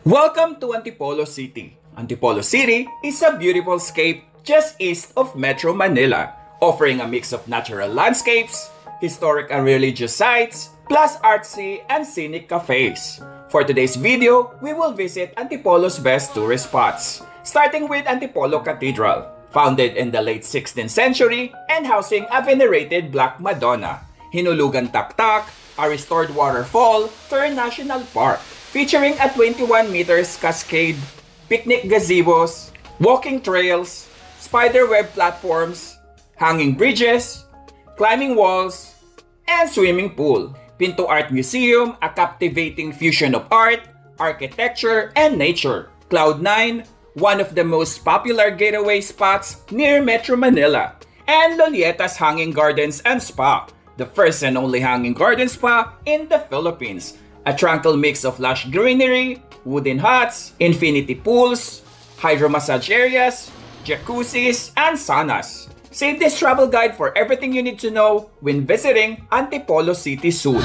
Welcome to Antipolo City. Antipolo City is a beautiful scape just east of Metro Manila, offering a mix of natural landscapes, historic and religious sites, plus artsy and scenic cafes. For today's video, we will visit Antipolo's best tourist spots, starting with Antipolo Cathedral, founded in the late 16th century and housing a venerated Black Madonna. Hinulugan Taktak, a restored waterfall turned national park, featuring a 21 meters cascade, picnic gazebos, walking trails, spiderweb platforms, hanging bridges, climbing walls, and swimming pool. Pinto Art Museum, a captivating fusion of art, architecture, and nature. Cloud9, one of the most popular getaway spots near Metro Manila. And Lolietas Hanging Gardens and Spa, the first and only hanging garden spa in the Philippines. A tranquil mix of lush greenery, wooden huts, infinity pools, hydro massage areas, jacuzzis, and saunas. Save this travel guide for everything you need to know when visiting Antipolo City soon.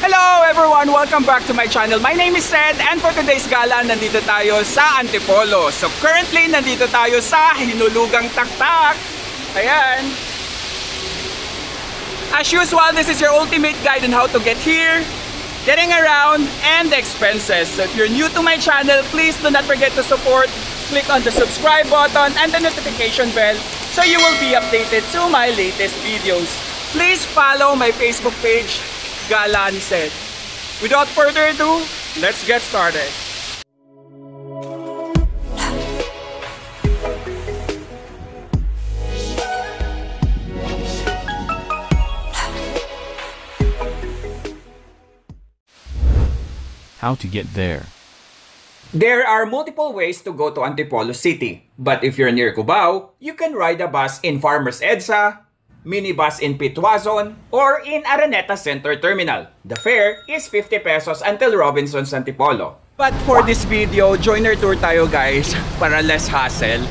Hello everyone! Welcome back to my channel. My name is Ed and for today's gala, nandito tayo sa Antipolo. So currently, nandito tayo sa Hinulugang Taktak. Ayan. As usual, this is your ultimate guide on how to get here, getting around, and the expenses. So if you're new to my channel, please do not forget to support. Click on the subscribe button and the notification bell so you will be updated to my latest videos. Please follow my Facebook page, Gala ni Sed. Without further ado, let's get started. How to get there? There are multiple ways to go to Antipolo City, but if you're near Cubao, you can ride a bus in Farmers EDSA, minibus in Pitwazon, or in Araneta Center Terminal. The fare is 50 pesos until Robinson's Antipolo. But for this video, joiner tour tayo guys, para less hassle.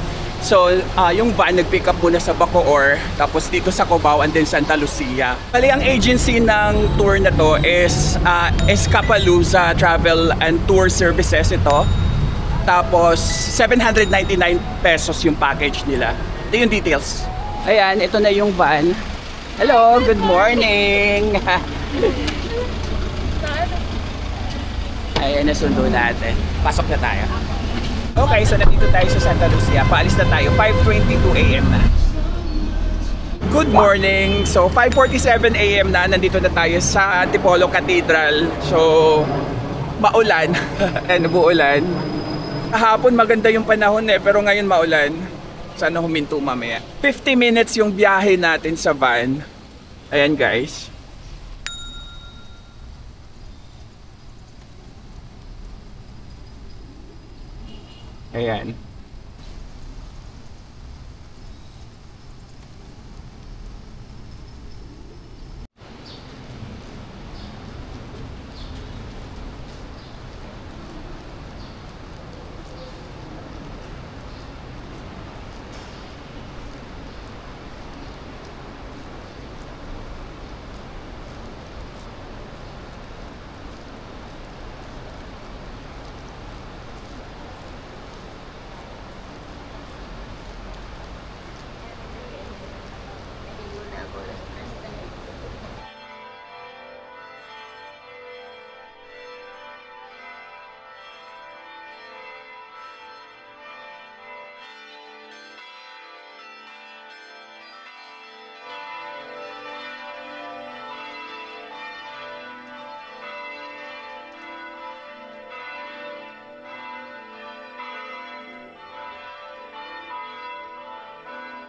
So, yung van nag-pick up muna sa Bacoor, tapos dito sa Cubao and then Santa Lucia. Bali, ang agency ng tour na to is Escapalooza Travel and Tour Services ito. Tapos, 799 pesos yung package nila. Ito yung details. Ayan, ito na yung van. Hello, good morning! Ayan, nasundo natin. Pasok na tayo. Okay, so nandito tayo sa Santa Lucia. Paalis na tayo. 5:22 AM na. Good morning! So, 5:47 AM na. Nandito na tayo sa Antipolo Cathedral. So, maulan. Ayan, nabuulan. Kahapon maganda yung panahon pero ngayon maulan. Sana huminto mamaya. 50 minutes yung biyahe natin sa van. Ayan guys. Ayan.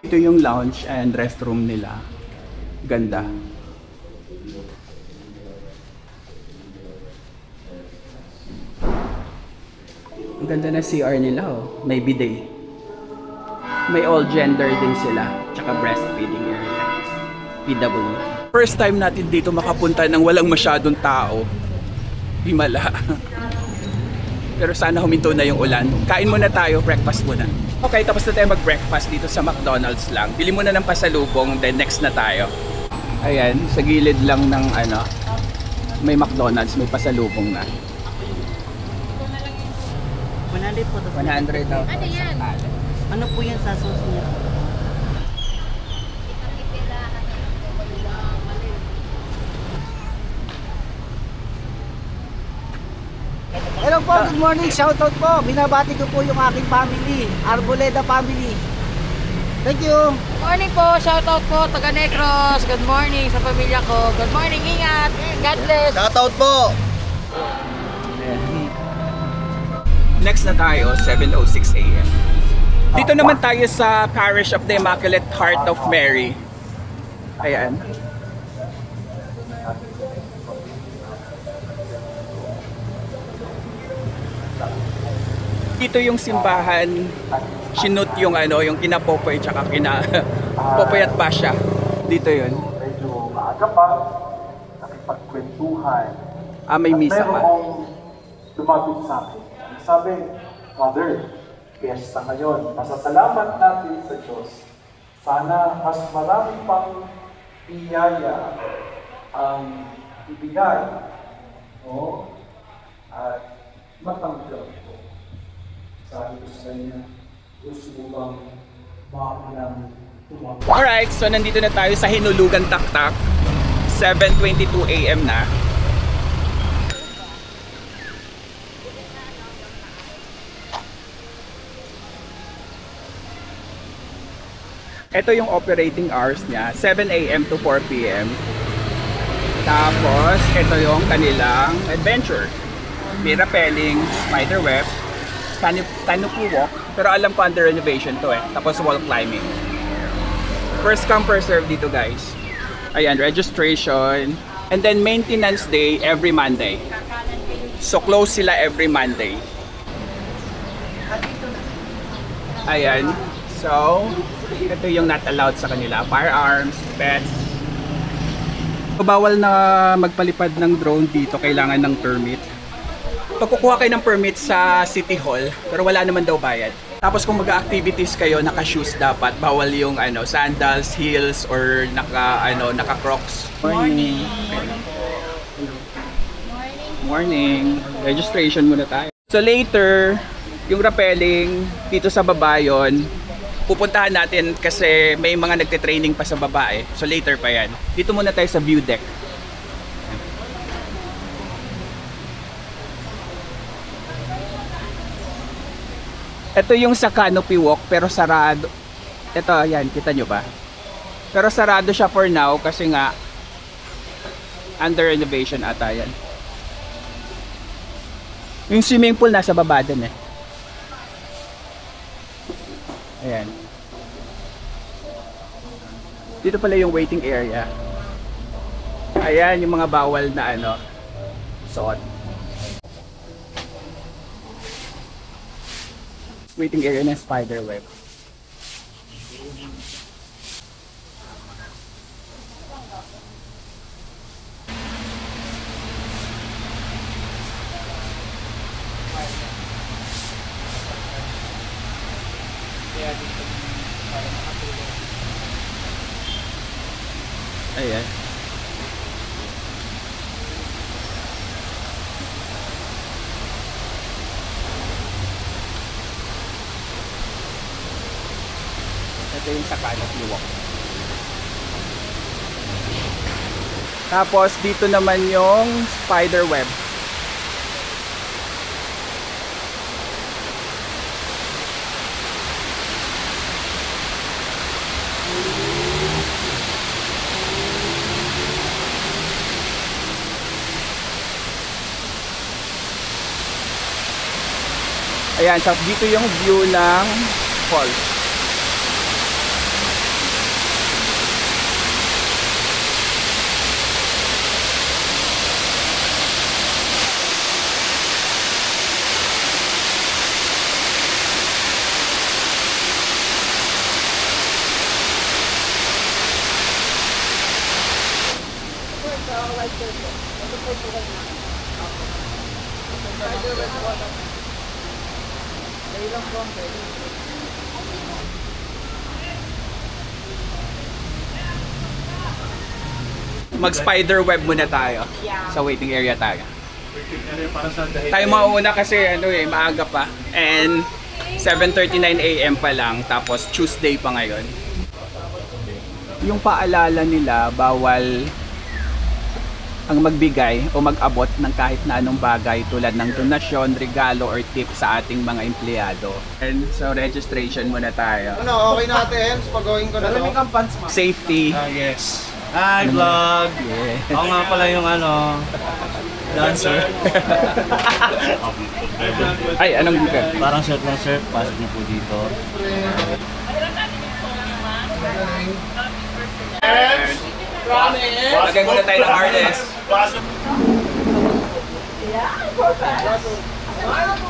Ito yung lounge and restroom nila. Ganda. Ang ganda na CR nila oh. May bidet. May all gender din sila. Tsaka breastfeeding area. PW. First time natin dito makapunta ng walang masyadong tao. Himala. Pero sana huminto na yung ulan. Kain muna tayo, breakfast muna. Okay, tapos na tayo mag-breakfast dito sa McDonald's lang. Bili muna ng pasalubong, then next na tayo. Ayan, sa gilid lang ng may McDonald's, may pasalubong na. 100 po. 100 daw. Ano yan? Ano po yan sa sauce niya? Hello po, good morning, shoutout po. Binabati ko po yung aking family, Arboleda family. Thank you. Morning po, shoutout po, taga Negros. Good morning sa pamilya ko. Good morning, ingat. God bless. Shoutout po. Next na tayo, 7:06 AM. Dito naman tayo sa Parish of the Immaculate Heart of Mary. Ayan. Dito yung simbahan, sinut yung yung kina Popoy tsaka kina Popoy at Basha. Dito yun. Medyo maaga pa, nakipagkwentuhan. May misa pa. Mayroong lumapit sa akin. Sabi, Father, piyesta ngayon. Pasasalamat natin sa Diyos. Sana mas marami pang biyaya ang ibigay. No? At matanggap ko. Sabi ko sa kanya, gusto mo bang makakulang tumawag? Alright, so nandito na tayo sa Hinulugan Taktak. 7:22 AM na. Ito yung operating hours niya, 7 AM to 4 PM. Tapos, ito yung kanilang adventure. May rappelling, spider web, canopy walk, pero alam ko under renovation to Tapos wall climbing. First come, first serve dito guys. Ayan, registration. And then maintenance day every Monday. So close sila every Monday. Ayan. So, ito yung not allowed sa kanila. Firearms, pets. Bawal na magpalipad ng drone dito, kailangan ng permit. Pagkukuha kayo ng permit sa City Hall, pero wala naman daw bayad. Tapos kung mag-activities kayo, naka-shoes dapat. Bawal yung sandals, heels, or naka-crocs. Morning. Morning. Registration muna tayo. So later, yung rappelling dito sa baba yun, pupuntahan natin kasi may mga nagte-training pa sa baba So later pa yan. Dito muna tayo sa view deck. Ito yung sa canopy walk pero sarado. Ito, ayan, kita nyo ba? Pero sarado siya for now kasi nga under renovation ata yan. Yung swimming pool nasa baba din Ayan. Dito pala yung waiting area. Ayan yung mga bawal na suot. Waiting area ng spider web. Ayan. Ito yung sa canopy walk. Tapos dito naman yung spider web. Ayan, so dito yung view ng falls. Mag-spider web muna tayo. Sa waiting area tayo. Tayo mauuna kasi maaga pa. And 7:39 AM pa lang, tapos Tuesday pa ngayon. Yung paalala nila, bawal ang magbigay o mag-abot ng kahit na anong bagay tulad ng donasyon, regalo, or tip sa ating mga empleyado. And so registration muna tayo. Okay na ate Ems, pag-going ko na to. Safety. Yes. Hi vlog! Yeah. Ako nga pala yung dancer. Ay, anong ka? Parang shirt na shirt, pasok niyo po dito. Lagay muna tayo ng harness.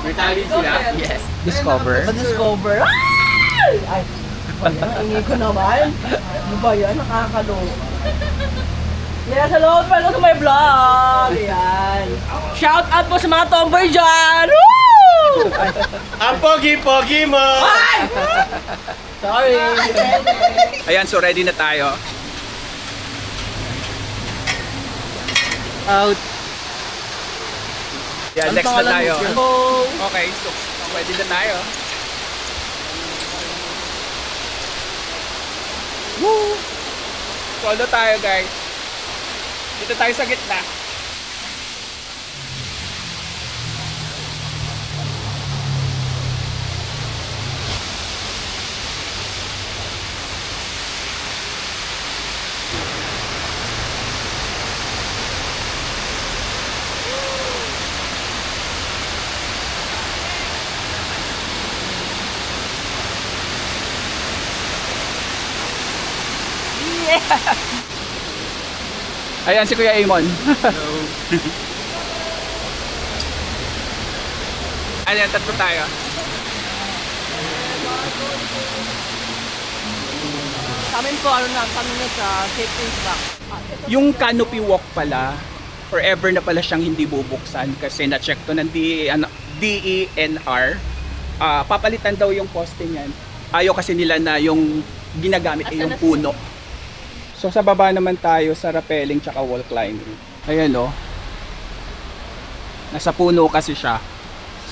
May tali sila? Yes. Discover. Discover. Ay! Hingi ko naman. Ano ba yan? Nakakaloka. Yes, hello! Welcome to my vlog! Ayan. Shout out po sa mga tomboy dyan! Woo! Ang pogi-pogi mo! Ay! Sorry! Ayan, so ready na tayo. Out. Yeah, next na tayo. Okay, so pwede na tayo. Woo! Solo tayo, guys. Dito tayo sa gitna. Ayan si Kuya Amon. Hello. Ayan, tatlo tayo. Kami po, kami na sa safety track. Yung canopy walk pala, forever na pala siyang hindi bubuksan kasi na-check to ng DENR. Papalitan daw yung poste niyan. Ayaw kasi nila na yung ginagamit ay yung puno. So sa baba naman tayo sa rappelling tsaka wall climbing. Ayan o. Nasa puno kasi siya.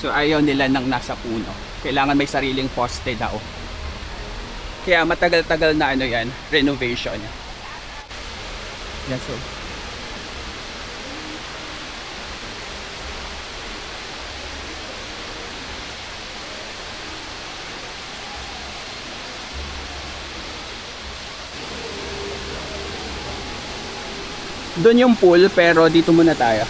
So ayaw nila nang nasa puno. Kailangan may sariling poste daw. Kaya matagal-tagal na yan, renovation. Yan so. Doon yung pool pero dito muna tayo.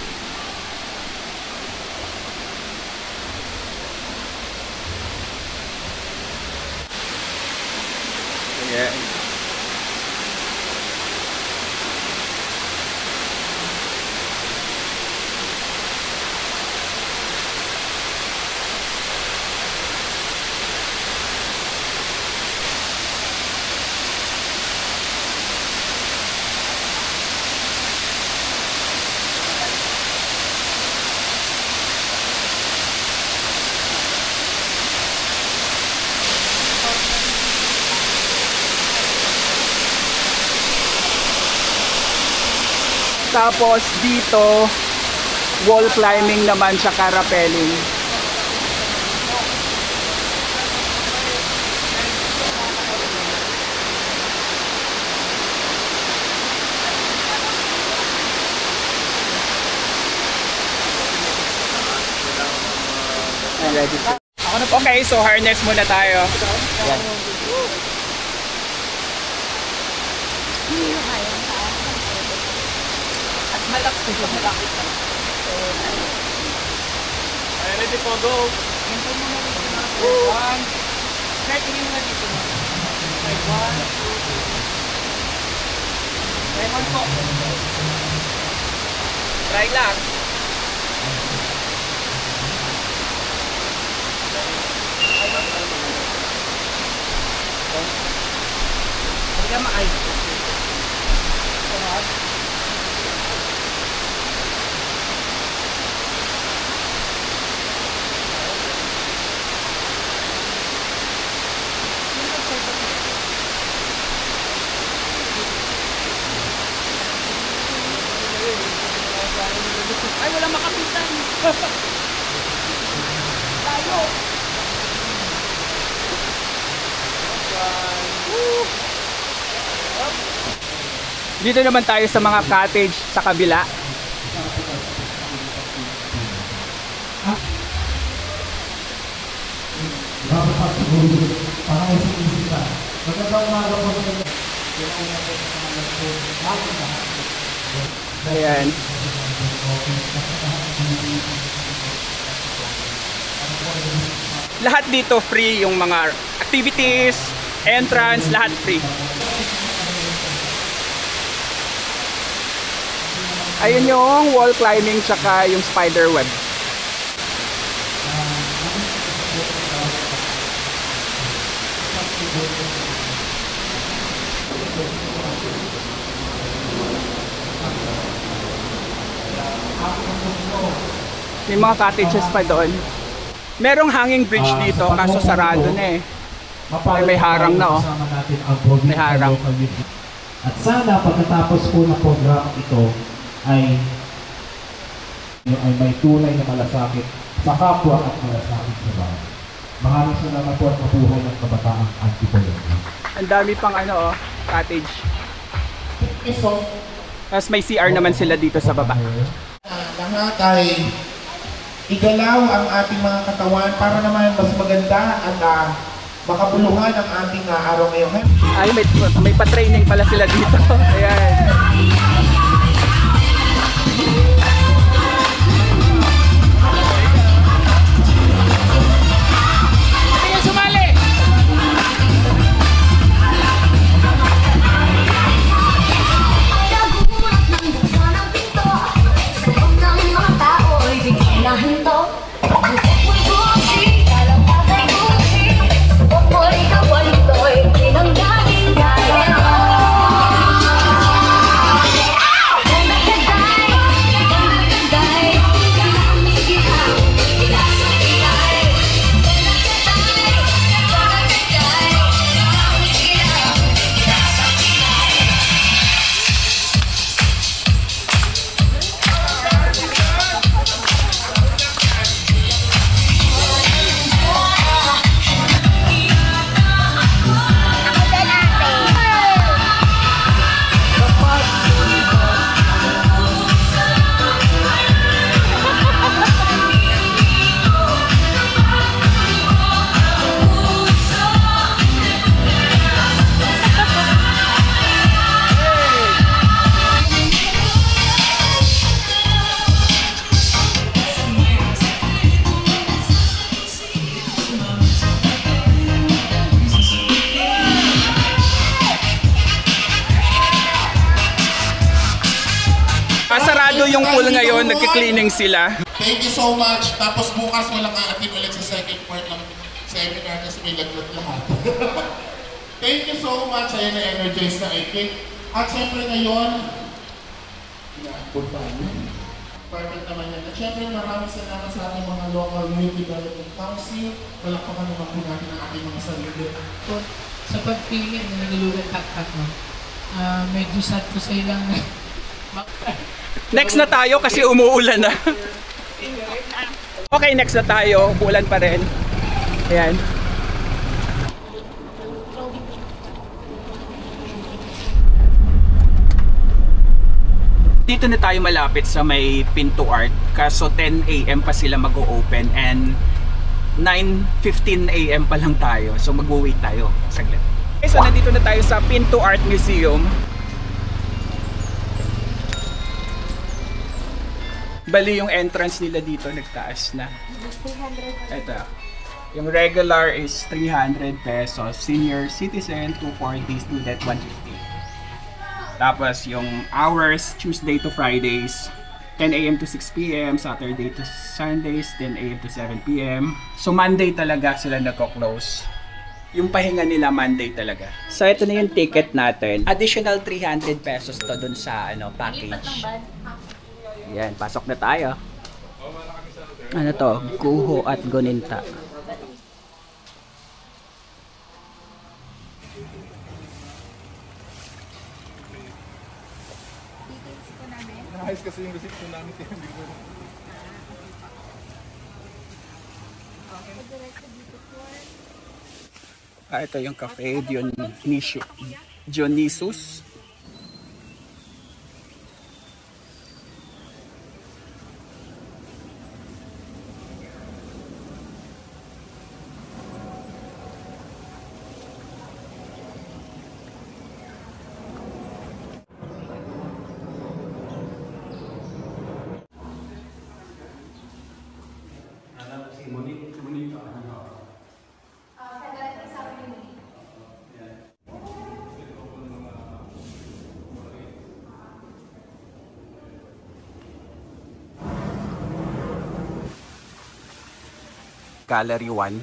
Ayan. Tapos dito, wall climbing naman siya, rappelling. Ready. Okay, so harness muna tayo. Yan. Ready po, go! One. Start tingin mo dito. One, two, three. Lemon po. Try lang. Hindi ka maay. Dito naman tayo sa mga cottage sa kabila. Ayan. Lahat dito free, yung mga activities, entrance, lahat free. Ayun yung wall climbing tsaka yung spider web. May mga cottages pa doon. Merong hanging bridge dito kaso sarado na eh. May harang na oh. May harang. At sana pagkatapos po ng program ito ay may tunay na malasakit sa kapwa at malasakit sa bahay. Maraming salamat po at mabuhay ng kabataang Antipolo. Ang dami pang ano oh, cottage. Tapos may CR naman sila dito sa baba. Lahat ay igalaw ang ating mga katawan para naman mas maganda at makabuluhan ang ating araw ngayon. Ay, may pa-training pala sila dito. Ayan. Sarado yung pool ngayon, nagki-cleaning sila. Thank you so much. Tapos bukas walang aatin ulit sa second part ng seminar kasi may lagnat lahat. Thank you so much. Ayan na-energize na Ekik. At syempre ngayon, perfect naman yan. At syempre maraming salamat sa ating mga local youth development council. Palakpakan naman po natin ang ating mga sarili. Sa pagpili na nilulugan tak-tak mo, medyo sad ko sa ilang Next na tayo kasi umuulan na. Okay, next na tayo. Umuulan pa rin. Ayan. Dito na tayo malapit sa may Pinto Art. Kaso 10 AM pa sila mag-o-open and 9:15 AM pa lang tayo. So mag-wait tayo. Saglit. Okay, so nandito na tayo sa Pinto Art Museum. Bali yung entrance nila dito nagtaas na. Ito. Yung regular is 300 pesos. Senior citizen 240, student 150. Tapos yung hours Tuesday to Fridays 10 AM to 6 PM, Saturday to Sundays 10 AM to 7 PM. So Monday talaga sila nagko-close. Yung pahinga nila Monday talaga. So ito na yung ticket natin. Additional 300 pesos to dun sa package. Yan, pasok na tayo. Ano to? Guho at Goninta. Nahayos kasi yung receipt ko namin. Ito yung Cafe Dionysus. Gallery 1.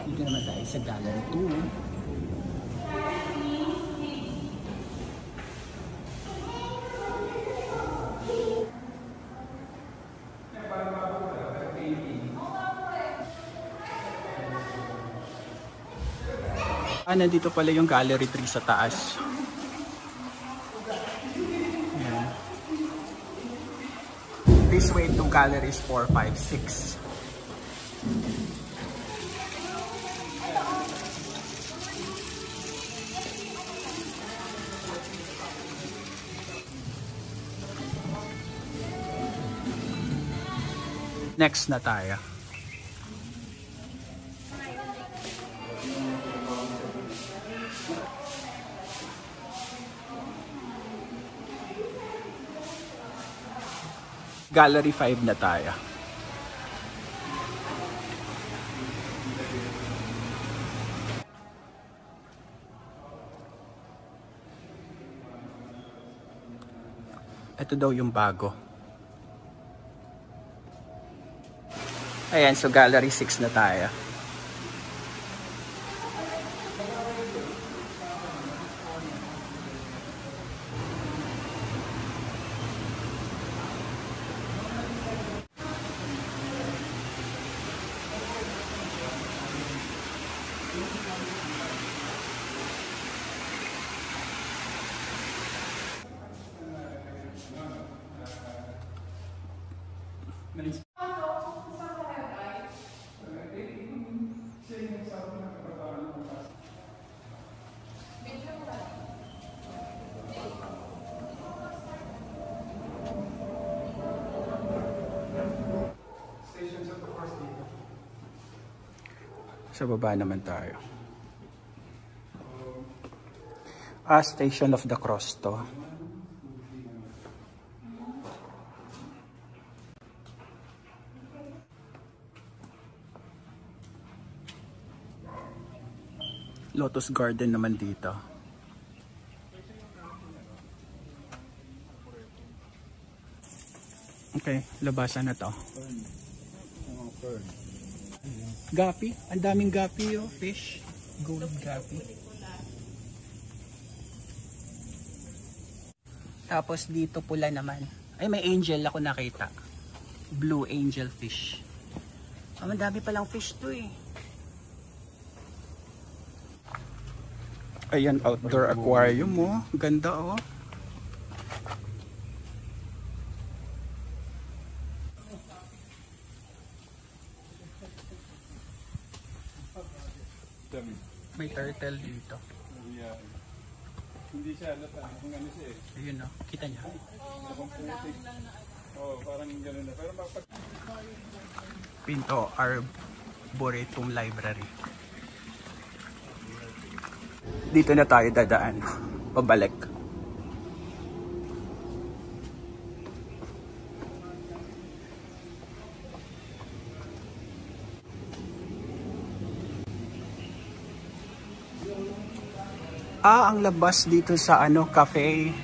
Dito naman tayo sa Gallery 2. Nandito pala yung Gallery 3 sa taas. Ayan. This way to Galleries 4, 5, 6. Next na tayo. Gallery 5 na tayo. Ito daw yung bago. Ayan, so Gallery 6 na tayo. Sa baba naman tayo. Station of the Cross to. Lotus Garden naman dito. Okay, labasan na to. Gapi, ang daming gapi oh, fish, gold gapi. Tapos dito pula naman. Ay, may angel ako nakita. Blue angel fish. Ang dami palang fish to eh. Ayan, outdoor aquarium oh. Ganda oh. May turtle dito. Yeah. Hindi siya alata kung ano siya eh. Ayun no, kita niya. Oh, parang gano'n na. Pero mapag... Pinto Arboretum Library. Dito na tayo dadaan. Pabalik. Ang labas dito sa ano, cafe.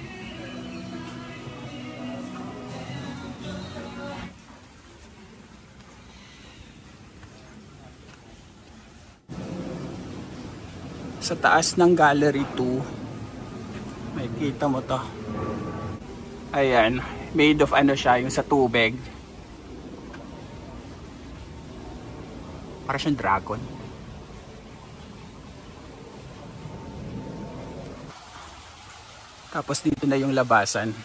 Sa taas ng Gallery 2. Makikita mo to. Ayan, made of ano siya, yung sa tubig. Para siyang dragon. Tapos dito na yung labasan.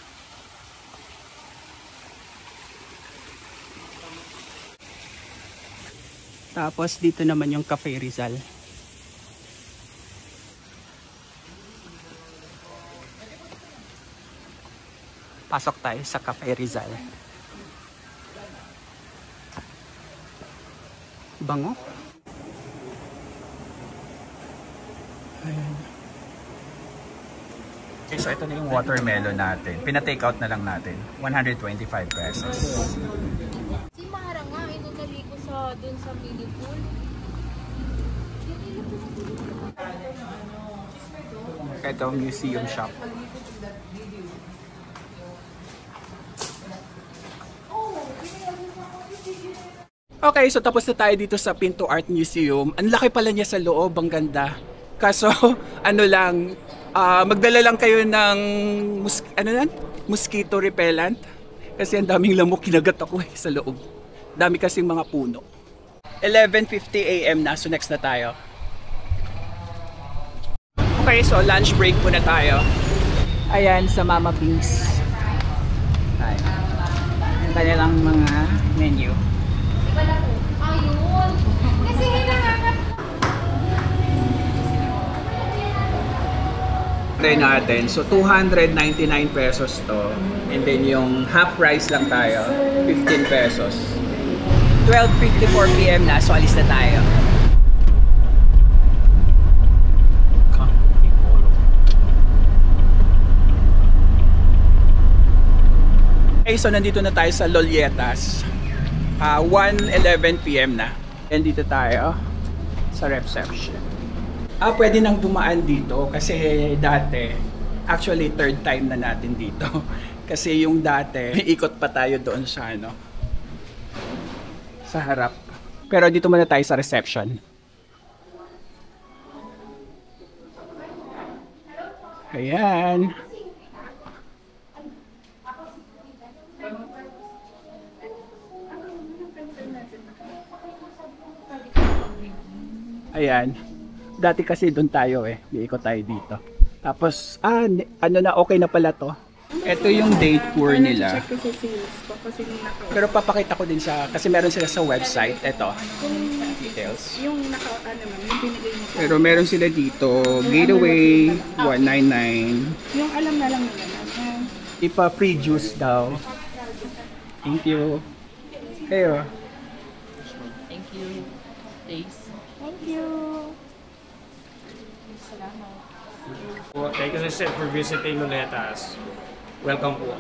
Tapos dito naman yung Cafe Rizal. Pasok tayo sa Cafe Rizal. Bango. Ayan. Okay, so ito na yung watermelon natin. Pina-take out na lang natin. 125 pesos. Si Mara nga, inunali ko sa dun sa mini pool. Ito ang museum shop. Okay, so tapos na tayo dito sa Pinto Art Museum. Ang laki pala niya sa loob, ang ganda. Kaso, ano lang, magdala lang kayo ng mosquito repellent. Kasi ang daming lamok, kinagat ako sa loob. Dami kasing mga puno. 11:50 AM na, so next na tayo. Okay, so lunch break muna tayo. Ayan, sa Mama Beans. Ayan. Ang kanilang mga menu. Ayun. Kasi hinahanap. Try natin. So 299 pesos to. And then yung half price lang tayo, 15 pesos. 12:54 PM na, so alis na tayo. Okay, so nandito na tayo sa Lolietas. 1:11 PM na. And dito tayo sa reception. Pwede nang dumaan dito kasi dati, actually third time na natin dito. Kasi yung dati, ikot pa tayo doon sa ano, sa harap. Pero dito muna tayo sa reception. Ayan. Ayan. Dati kasi doon tayo iikot tayo dito. Tapos, ano na, okay na pala to. Ito yung day tour nila. Pero papakita ko din sa, kasi meron sila sa website. Ito. Details. Yung yung binigay mo. Pero meron sila dito, Gateway 199. Yung alam na lang nila. Ipa-free juice daw. Thank you. Kayo. Thank you. Thanks. Thank you. Salamat. Thank you sir for visiting Lunetas. Welcome po.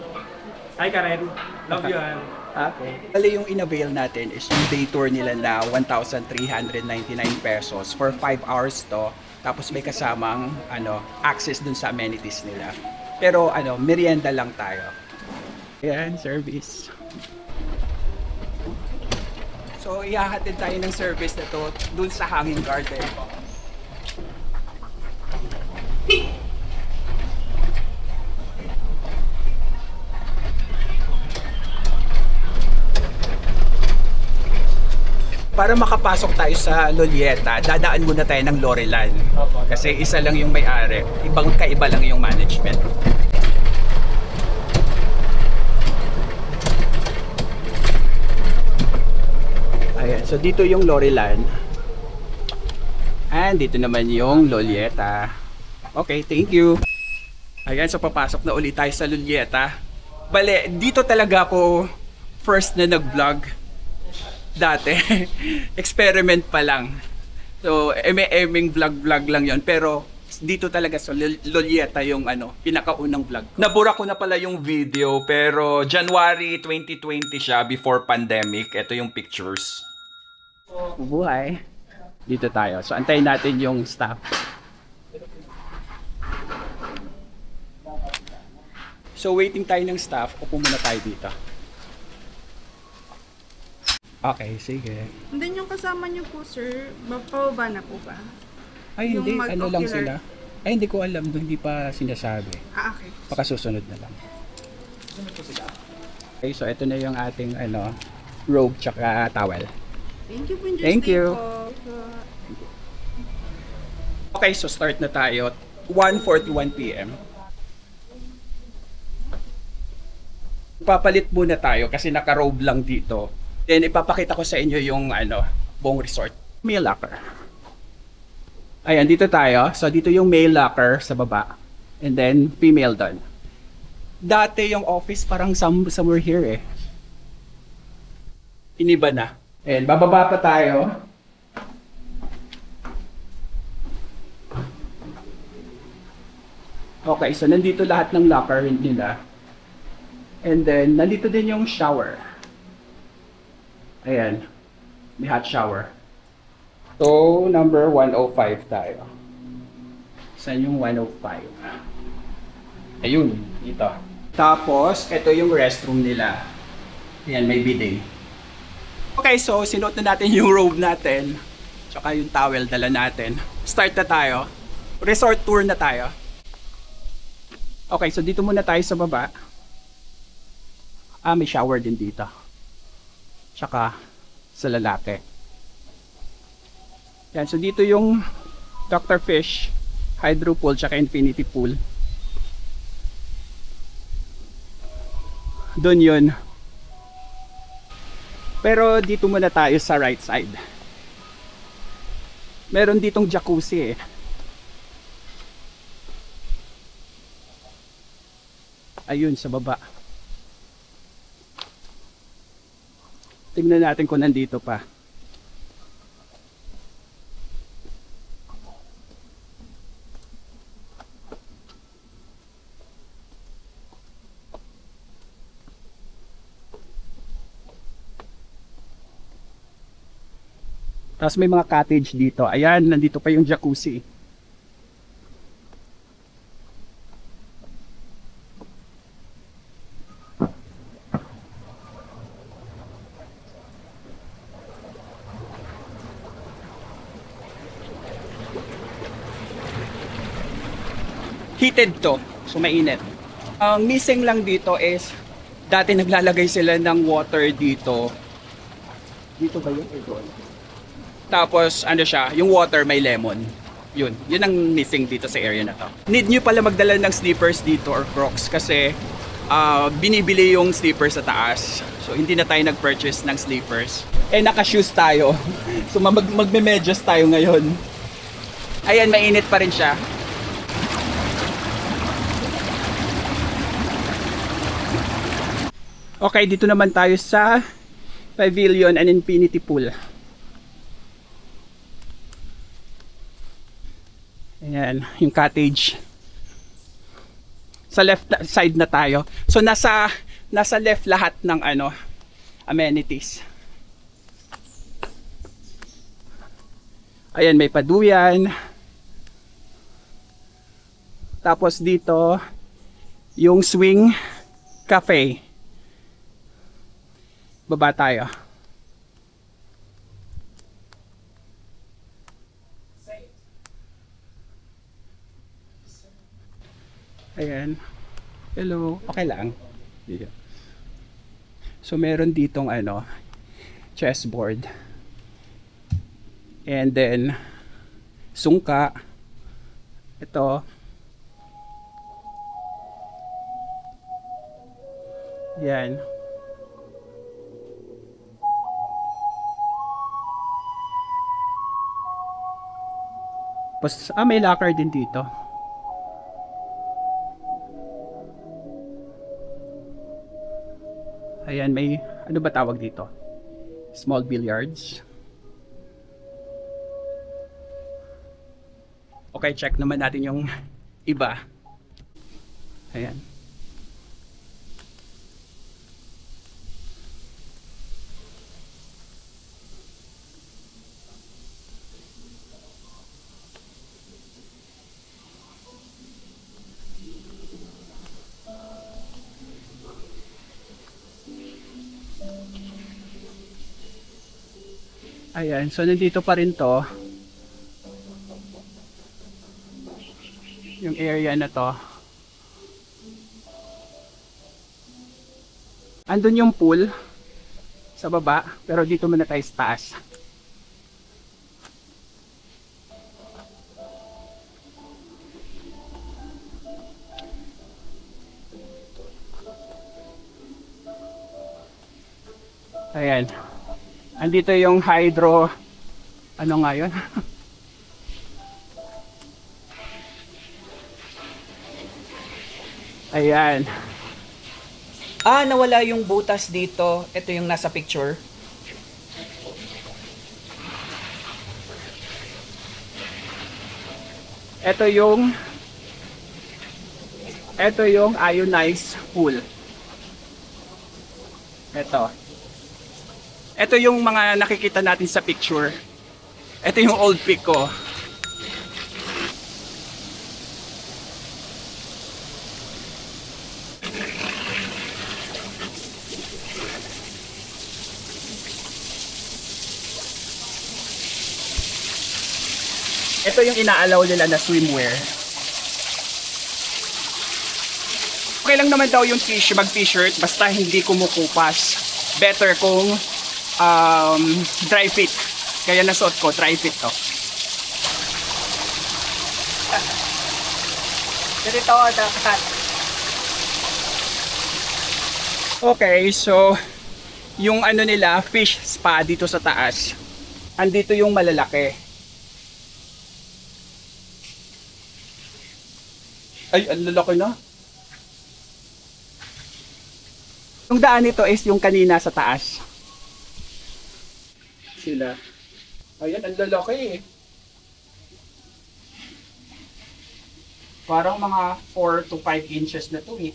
Hi Karen. Love you Ann. Okay. Bali yung in-avail natin is yung day tour nila na 1,399 pesos for 5 hours to. Tapos may kasamang access dun sa amenities nila. Pero merienda lang tayo. Ayan, service. So, ihahatid tayo ng service na to dun sa hanging garden. Para makapasok tayo sa Lolieta, dadaan muna tayo ng Lorelan. Kasi isa lang yung may-ari, kaiba lang yung management. Ayan, so dito yung Lorelan. And dito naman yung Lolieta. Okay, thank you. Ayan, so papasok na ulit tayo sa Lolieta. Bale, dito talaga ako first na nag-vlog. Dati. Experiment pa lang. So, emeng vlog lang yon. Pero dito talaga sa Lolieta yung pinakaunang vlog. Nabura ko na pala yung video, pero January 2020 siya, before pandemic. Ito yung pictures. Buhay. Dito tayo. So, antayin natin yung staff. So, waiting tayo ng staff. Upo muna tayo dito. Okay, sige. And then yung kasama niyo po, sir, pababa na po ba? Ay, hindi. Yung Ano lang sila? Ay, hindi ko alam. Hindi pa sinasabi. Okay. Baka susunod na lang. Okay, so ito na yung ating robe tsaka towel. Thank you po. Thank you. Okay, so start na tayo. 1:41 PM. Papalit muna tayo kasi naka-robe lang dito. Then ipapakita ko sa inyo yung buong resort. Male locker. Ayan, dito tayo. So dito yung male locker sa baba. And then female doon. Dati yung office parang somewhere here eh. Iniba na. And bababa pa tayo. Okay, so nandito lahat ng locker nila. And then, nandito din yung shower. Ayan. May hot shower. So, number 105 tayo. Saan yung 105? Ayun, dito. Tapos, ito yung restroom nila. Ayan, may bidet. Okay, so sinuot na natin yung robe natin. Tsaka yung towel dala natin. Start na tayo. Resort tour na tayo. Okay, so dito muna tayo sa baba. May shower din dito. Tsaka sa lalaki. Yan, so dito yung Dr. Fish, hydro pool, tsaka infinity pool. Doon yun. Pero dito muna tayo sa right side. Meron ditong jacuzzi eh. Ayun, sa baba. Tingnan natin kung nandito pa. Tapos may mga cottage dito. Ayan, nandito pa yung jacuzzi. Heated to, so mainit. Ang missing lang dito is dati naglalagay sila ng water dito. Dito ba yun? Tapos ano siya, yung water may lemon. Yun ang missing dito sa area na to. Need nyo pala magdala ng slippers dito or Crocs kasi binibili yung slippers sa taas. So hindi na tayo nag-purchase ng slippers. Naka-shoes tayo. So magme-medyas tayo ngayon. Ayan, mainit pa rin siya. Okay, dito naman tayo sa Pavilion and Infinity Pool. Ayan, yung cottage. Sa left side na tayo. So nasa left lahat ng amenities. Ayan, may paduyan. Tapos dito yung swing cafe. Baba tayo. Ayan. Hello. Okay lang. So meron ditong chessboard. And then sungka. Ito. Yan. Tapos, may locker din dito. Ayan, may, ano ba tawag dito? Small billiards. Okay, check naman natin yung iba. Ayan. Ayan, so nandito pa rin to. Yung area na to. Andun yung pool sa baba, pero dito muna tayo sa taas. Ayan. Andito yung hydro, ano nga yun? Ayan. Nawala yung butas dito. Ito yung nasa picture. Ito yung ionized pool. Ito yung mga nakikita natin sa picture. Ito yung old pic ko. Ito yung inaalaw nila na swimwear. Okay lang naman daw yung mag-t-shirt basta hindi kumukupas. Better kung dry fit. Kaya nasuot ko, dry fit to. Ganito dapat. Okay, so yung ano nila, fish spa dito sa taas. Andito yung malalaki. Ay, ang lalaki na. Yung daan nito is yung kanina sa taas. Sila. Ayan, ang lalaki eh. Parang mga 4 to 5 inches na to eh.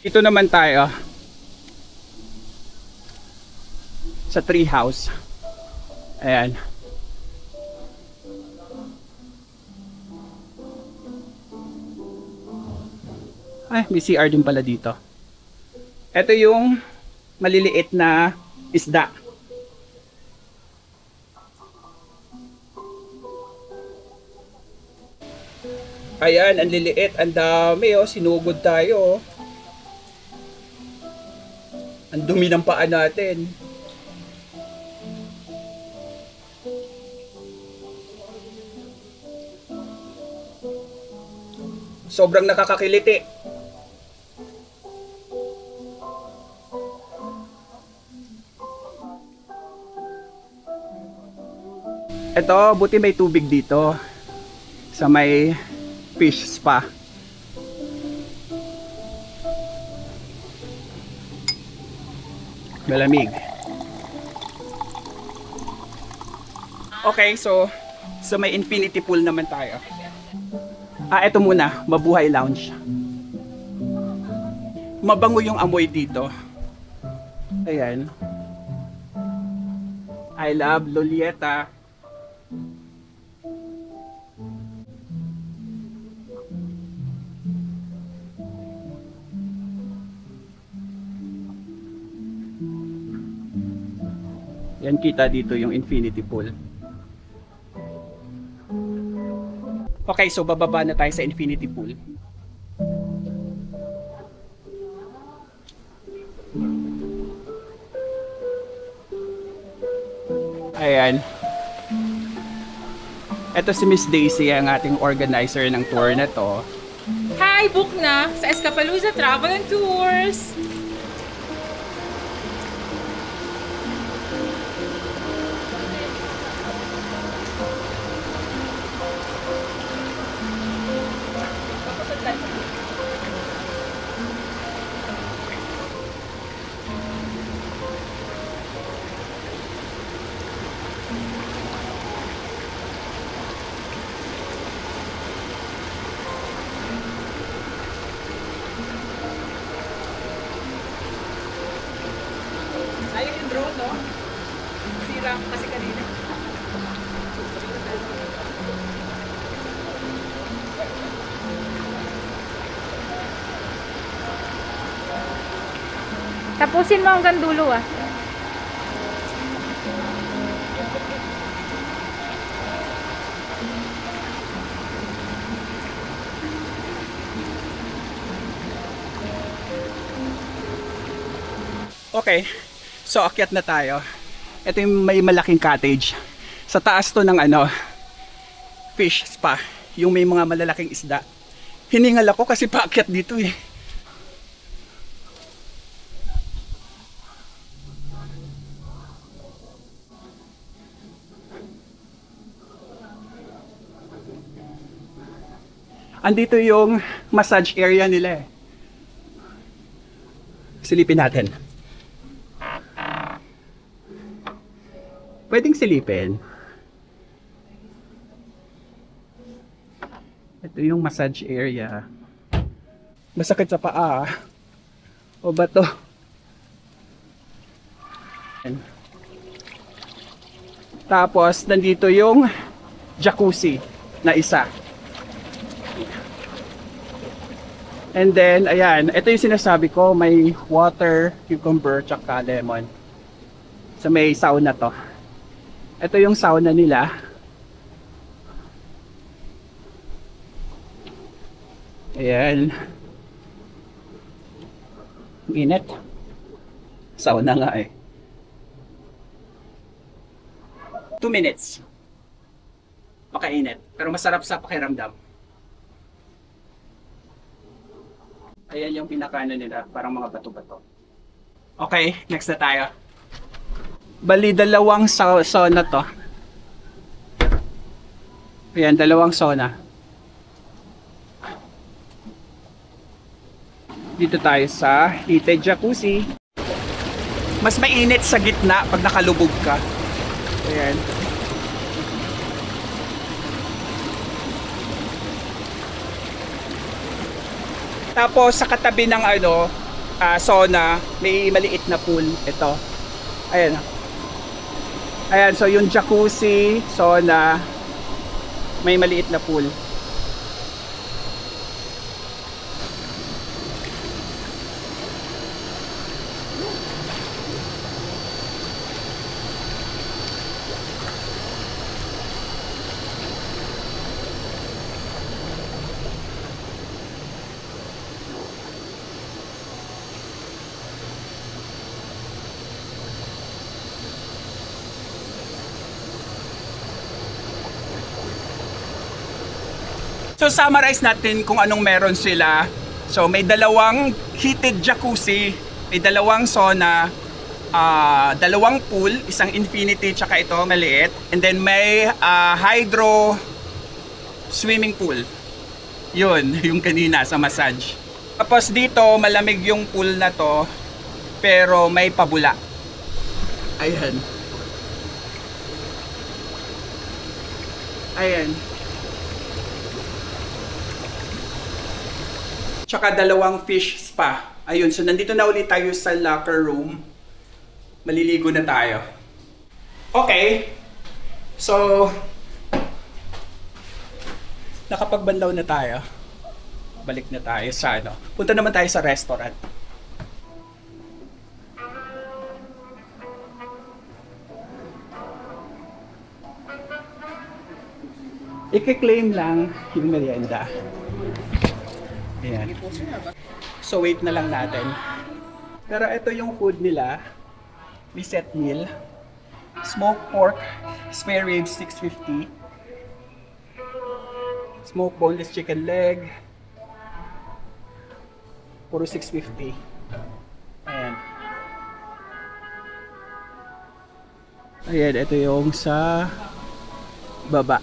Ito naman tayo. Sa tree house. Ayan. Ay, may CR din pala dito. Ito yung maliliit na isda. Ayan, ang liliit, ang dami oh, sinugod tayo oh. Ang dumi ng paa natin. Sobrang nakakakiliti. Ito, buti may tubig dito sa may fish spa. Malamig. Okay, so may infinity pool naman tayo. Ito muna, Mabuhay Lounge. Mabango yung amoy dito. Ayan. I love Lolieta. Yan, kita dito yung infinity pool. Okay, so bababa na tayo sa infinity pool. Ayan. Ito si Miss Daisy, ang ating organizer ng tour na to. Hi! Book na sa Escapalooza Travel and Tours! Sayang yung drone, no? Sira kasi kanina. Tapusin mo hanggang dulo ah. Okay, so akyat na tayo. Ito yung may malaking cottage. Sa taas to ng ano, fish spa. Yung may mga malalaking isda. Hiningal ako kasi paakyat dito eh. Andito yung massage area nila eh. Silipin natin. Pwedeng silipin. Ito yung massage area. Masakit sa paa. O ba to? Tapos, nandito yung jacuzzi na isa. And then, ayan, ito yung sinasabi ko, may water, cucumber, tsaka lemon. So may sauna to. Ito yung sauna nila. Ayan. Init. Sauna nga eh. 2 minutes. Makainit. Pero masarap sa pakiramdam. Ayan yung pinakaano nila, parang mga bato-bato. Okay, next na tayo. Bali, dalawang sauna to. Ayan, dalawang sauna. Dito tayo sa heated jacuzzi. Mas mainit sa gitna pag nakalubog ka. Ayan. Tapos sa katabi ng ano, sauna, may maliit na pool. Ito. Ayan. Ayan, so yung jacuzzi, sauna, may maliit na pool. So summarize natin kung anong meron sila. So may dalawang heated jacuzzi, may dalawang sauna, dalawang pool, isang infinity tsaka ito maliit, and then may hydro swimming pool. Yun, yung kanina sa massage. Tapos dito malamig yung pool na to, pero may pabula. Ayan. Ayan. Tsaka dalawang fish spa. Ayun, so nandito na ulit tayo sa locker room. Maliligo na tayo. Okay. So, nakapagbanlaw na tayo. Balik na tayo sa ano. Punta naman tayo sa restaurant. I-claim lang yung merienda. Ayan. So wait na lang natin. Pero ito yung food nila. May set meal. Smoked pork, spare ribs, 650. Smoked boneless chicken leg. Puro 650. Ayan. Ayan, ito yung sa baba.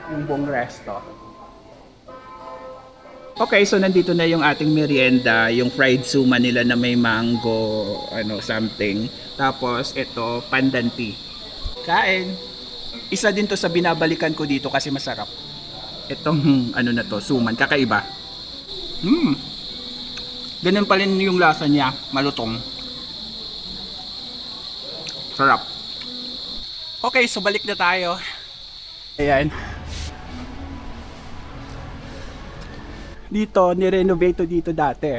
Yung buong resto. Okay, so nandito na yung ating merienda, yung fried suma nila na may mango, ano, something. Tapos ito, pandan tea. Kain. Isa din to sa binabalikan ko dito kasi masarap. Itong ano na to, suman, kakaiba. Ganun pa rin yung lasa niya, malutong. Sarap. Okay, so balik na tayo. Ayan. Dito, nirenovate dito dati.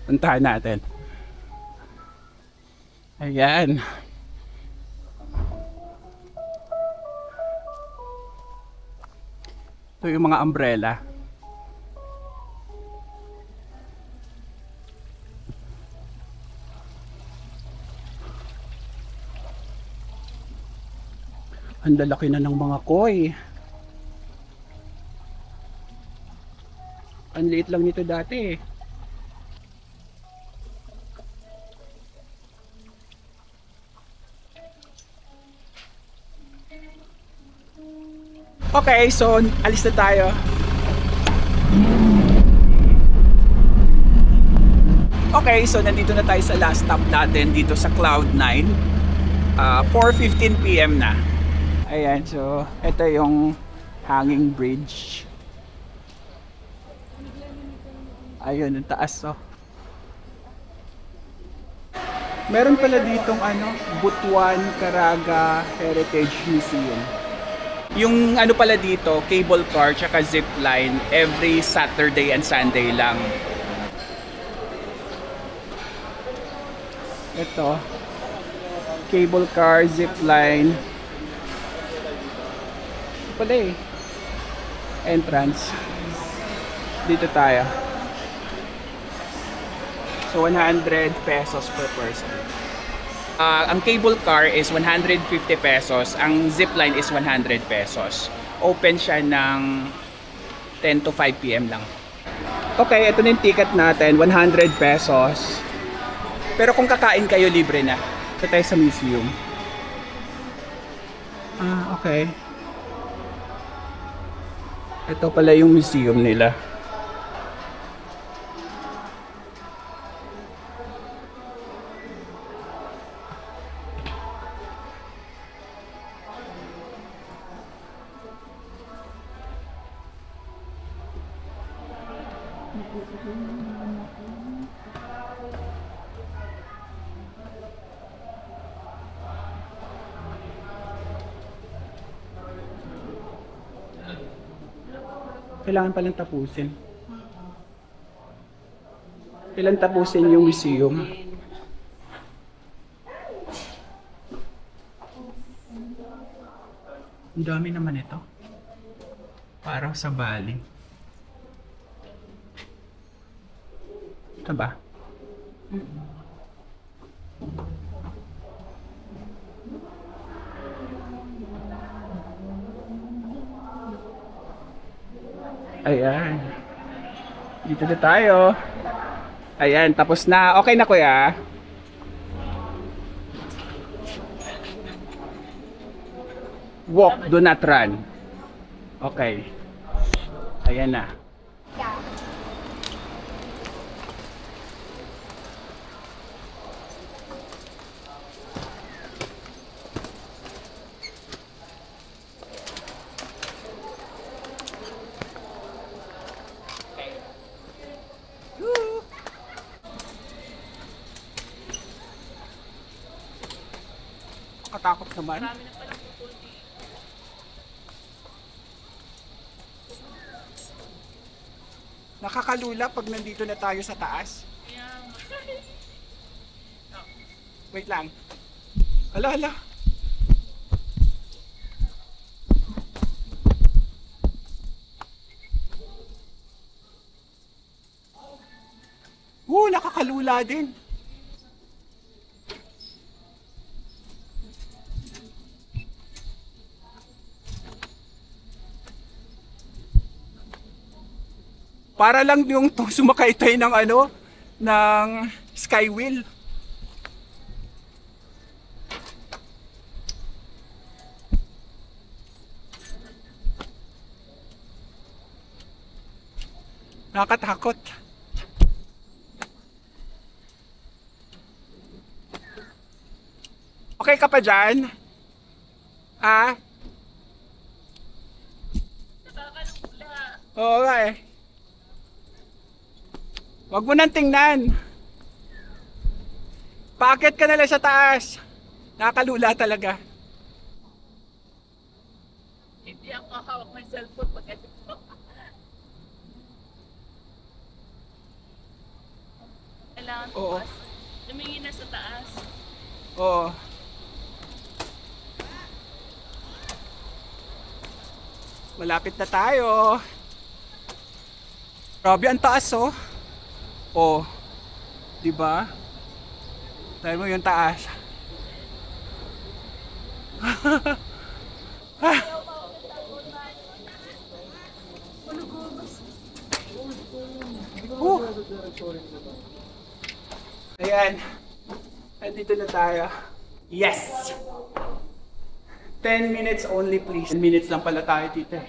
Puntahan natin. Ayan. Ito yung mga umbrella. Ang lalaki na ng mga koi. Ang liit lang nito dati. Okay, so alis na tayo. Okay, so nandito na tayo sa last stop natin dito sa Cloud9. 4:15 PM na. Ayan, so ito yung hanging bridge. Ayun, ang taas, oh. Meron pala ditong Butuan Caraga Heritage Museum. Yung pala dito, cable car tsaka zipline every Saturday and Sunday lang. Ito, cable car, zipline. Pala eh. Entrance. Dito tayo. So 100 pesos per person. Ang cable car is 150 pesos. Ang zipline is 100 pesos. Open siya ng 10 to 5 PM lang. Okay, ito na yung ticket natin. 100 pesos. Pero kung kakain kayo, libre na. Ito tayo sa museum. Okay. Ito pala yung museum nila. Kailangan palang tapusin. Kailangan tapusin yung museum. Ang dami naman ito. Parang sa Bali. Ito ba? Ayan. Dito na tayo. Ayan, tapos na. Okay na, kuya. Walk, do not run. Okay. Ayan na. Katakot naman. Nakakalula pag nandito na tayo sa taas. Wait lang. Hala, hala. Nakakalula din. Para lang yung sumakay tayo ng ng skywheel. Nakakatakot. Okay ka pa dyan? Oo nga eh. Wag mo nang tingnan. Paakyat ka na lang sa taas. Nakakalula talaga. Hindi ako hawak ng cellphone pag ito. Kailangan ko lumingin na sa taas. Oo. Malapit na tayo. Grabe ang taas oh. Oh. 'Di ba? Tayo mo yung taas. Ah. Ayan. Andito na tayo. Yes! 10 minutes only, please. 10 minutes lang pala tayo dito.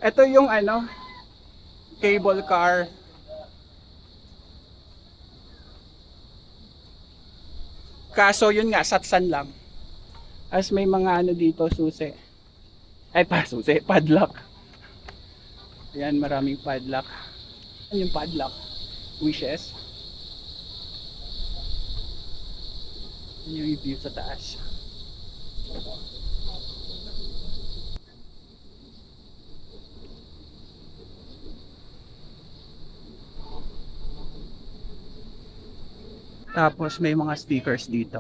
Ito yung cable car. Kaso yun nga, satsan lang. As may mga dito, susi. Susi, padlock. Ayan, maraming padlock. Ano yung padlock? Wishes. Yan yung view sa taas. Tapos may mga stickers dito.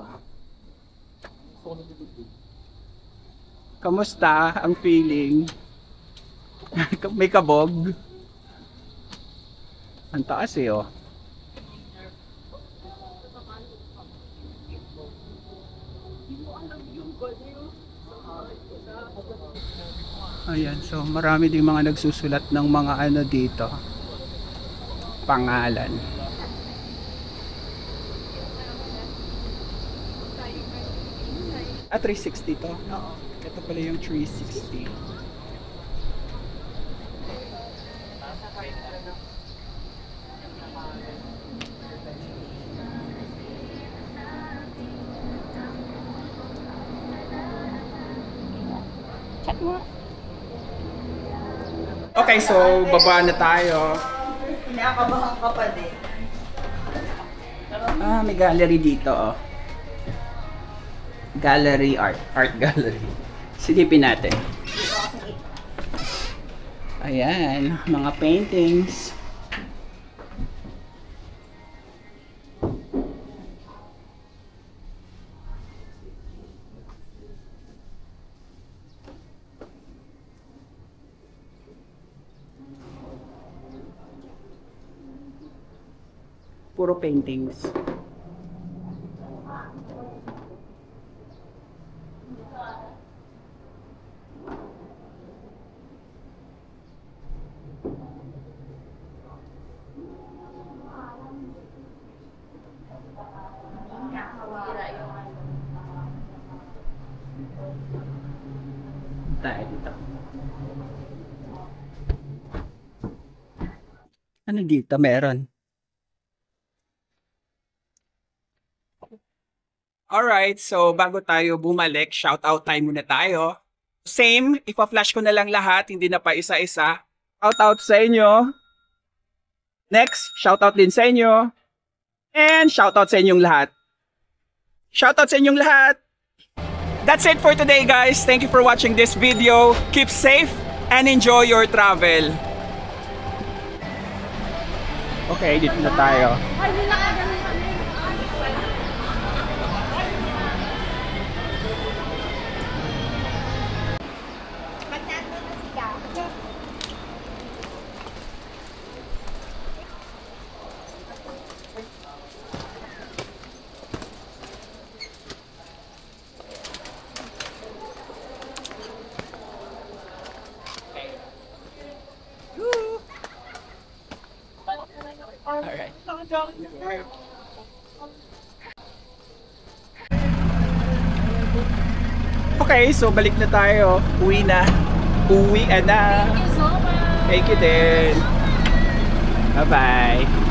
Kamusta ang feeling? May kabog. Ang taas oh. Ayan, so marami ding mga nagsusulat ng mga dito. Pangalan. Ah, 360 to? Oo. Ito pala yung 360. Chat mo. Okay, so baba na tayo. Nakakabahan ka pa din. Ah, may gallery dito oh. Gallery art gallery. Silipin natin. Ayan, mga paintings. Puro paintings. Tayo dito. Ano dito meron? Alright, so bago tayo bumalik, shoutout time muna tayo. Same, ipa-flash ko na lang lahat, hindi na pa isa-isa. Shoutout sa inyo. Next, shoutout din sa inyo. And shoutout sa inyong lahat. Shoutout sa inyong lahat. That's it for today, guys. Thank you for watching this video. Keep safe and enjoy your travel. Okay, dito na tayo. Alright. Okay, so balik na tayo. Uwi na. Thank you so much. Thank you din. Bye-bye.